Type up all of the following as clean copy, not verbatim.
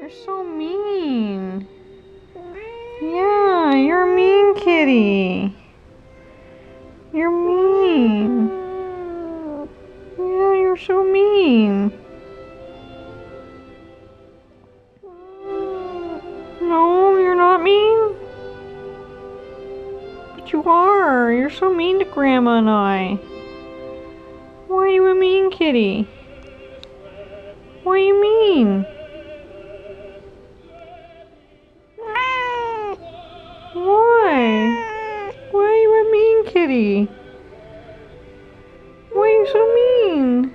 You're so mean. Yeah, you're a mean kitty. You're mean. Yeah, you're so mean. No, you're not mean. But you are. You're so mean to Grandma and I. Why are you a mean kitty? Why are you mean? Why? Why are you a mean kitty? Why are you so mean?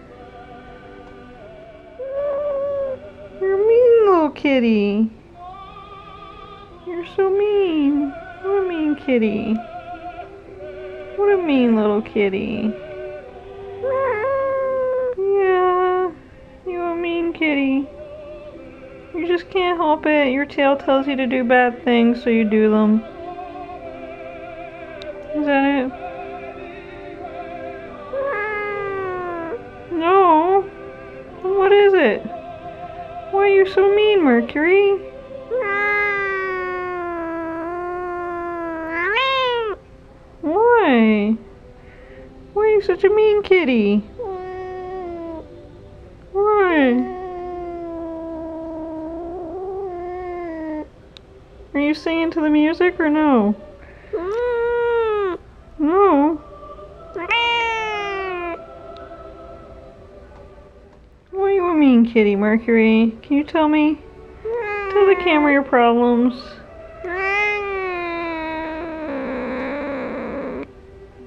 You're a mean little kitty. You're so mean. What a mean kitty. What a mean little kitty. Yeah, you a mean kitty. You just can't help it. Your tail tells you to do bad things, so you do them. Is that it? No. What is it? Why are you so mean, Mercury? Why? Why are you such a mean kitty? Why? Are you singing to the music or no? No. Why are you a mean kitty, Mercury? Can you tell me? Tell the camera your problems.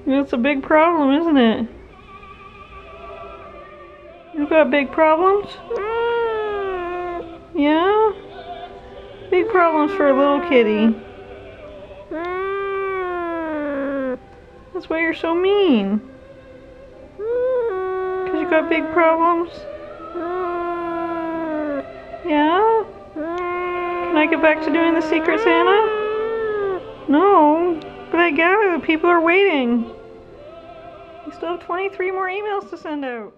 It's a big problem, isn't it? You've got big problems? Yeah? Big problems for a little kitty. That's why you're so mean. 'Cause you got big problems? Yeah? Can I get back to doing the Secret Santa? No, but I got it. People are waiting. We still have 23 more emails to send out.